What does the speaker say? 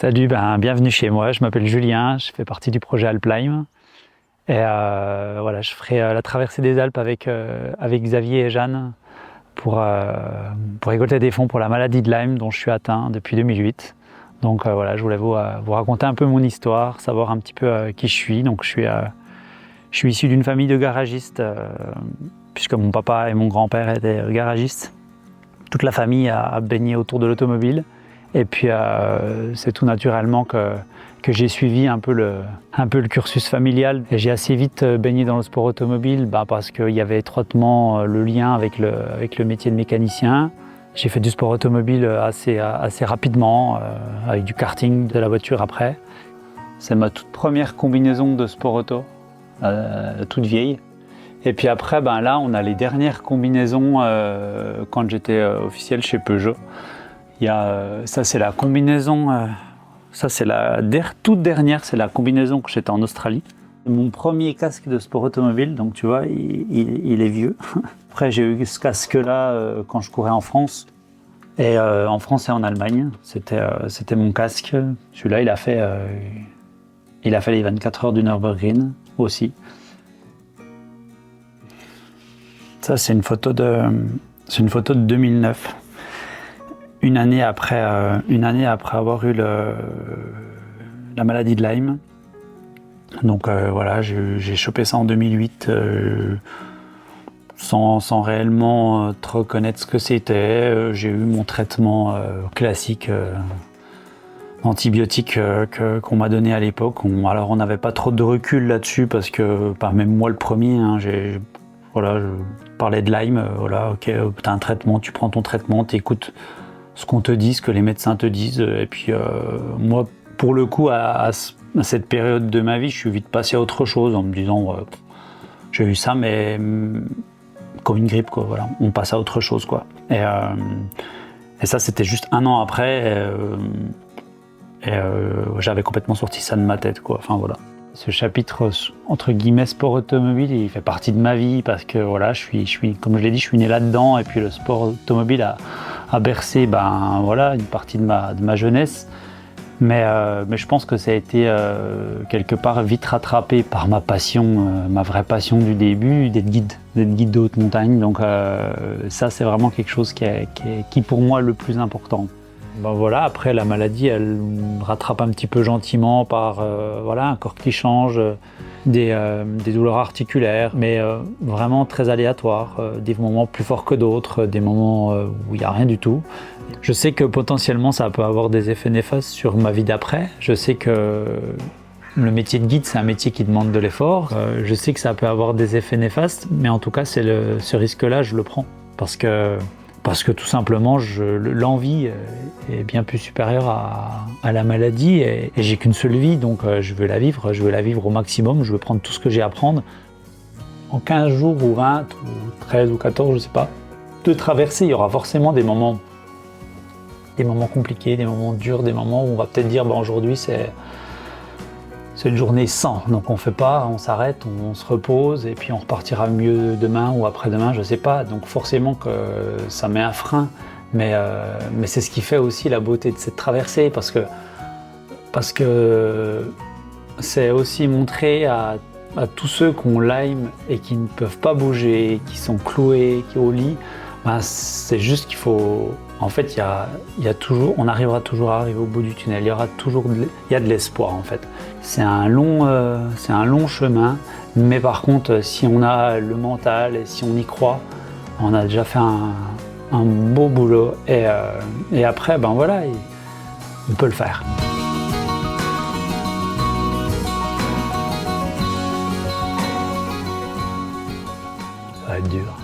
Salut, bienvenue chez moi. Je m'appelle Julien, je fais partie du projet Alplyme. Et voilà, je ferai la traversée des Alpes avec Xavier et Jeanne pour récolter des fonds pour la maladie de Lyme dont je suis atteint depuis 2008. Donc voilà, je voulais vous raconter un peu mon histoire, savoir un petit peu qui je suis. Donc je suis issu d'une famille de garagistes, puisque mon papa et mon grand-père étaient garagistes. Toute la famille a baigné autour de l'automobile. Et puis c'est tout naturellement que j'ai suivi un peu le cursus familial. Et j'ai assez vite baigné dans le sport automobile parce qu'il y avait étroitement le lien avec le métier de mécanicien. J'ai fait du sport automobile assez rapidement, avec du karting, de la voiture après. C'est ma toute première combinaison de sport auto, toute vieille. Et puis après, là, on a les dernières combinaisons quand j'étais officiel chez Peugeot. Ça c'est la combinaison, ça c'est la toute dernière, c'est la combinaison que j'étais en Australie. Mon premier casque de sport automobile, donc tu vois, il est vieux. Après j'ai eu ce casque-là quand je courais en France, et en France et en Allemagne, c'était mon casque. Celui-là il a fait les 24 heures du Nürburgring aussi. Ça c'est une photo de 2009. Une année après avoir eu la maladie de Lyme. Donc voilà, j'ai chopé ça en 2008 sans réellement trop connaître ce que c'était. J'ai eu mon traitement classique antibiotique qu'on m'a donné à l'époque. Alors on n'avait pas trop de recul là-dessus parce que, même moi le premier, je parlais de Lyme, ok, t'as un traitement, tu prends ton traitement, t'écoutes ce qu'on te dit, ce que les médecins te disent. Et puis moi, pour le coup, à cette période de ma vie, je suis vite passé à autre chose en me disant j'ai eu ça, mais comme une grippe, quoi. Voilà, on passe à autre chose, quoi. Et ça, c'était juste un an après. J'avais complètement sorti ça de ma tête, quoi. Enfin voilà. Ce chapitre entre guillemets sport automobile, il fait partie de ma vie parce que voilà, je suis comme je l'ai dit, je suis né là-dedans, et puis le sport automobile a bercé une partie de ma jeunesse. Mais je pense que ça a été quelque part vite rattrapé par ma passion, ma vraie passion du début, d'être guide de haute montagne. Donc ça, c'est vraiment quelque chose qui pour moi est le plus important. Après la maladie, elle me rattrape un petit peu gentiment par un corps qui change, des douleurs articulaires, mais vraiment très aléatoires, des moments plus forts que d'autres, des moments où il n'y a rien du tout. Je sais que potentiellement ça peut avoir des effets néfastes sur ma vie d'après. Je sais que le métier de guide, c'est un métier qui demande de l'effort. Je sais que ça peut avoir des effets néfastes, mais en tout cas ce risque-là, je le prends parce que tout simplement, l'envie est bien plus supérieure à la maladie, et j'ai qu'une seule vie, donc je veux la vivre au maximum, je veux prendre tout ce que j'ai à prendre. En 15 jours ou 20 ou 13 ou 14, je sais pas, de traverser, il y aura forcément des moments compliqués, des moments durs, des moments où on va peut-être dire aujourd'hui c'est une journée sans, donc on fait pas, on s'arrête, on se repose, et puis on repartira mieux demain ou après-demain, je sais pas. Donc forcément que ça met un frein, mais c'est ce qui fait aussi la beauté de cette traversée, parce que c'est aussi montrer à tous ceux qui ont Lyme et qui ne peuvent pas bouger, qui sont cloués, qui sont au lit, c'est juste qu'il faut... En fait, il y a toujours, on arrivera toujours à arriver au bout du tunnel. Il y a de l'espoir, en fait. C'est un long chemin, mais par contre, si on a le mental et si on y croit, on a déjà fait un beau boulot. Et après, on peut le faire. Ça va être dur.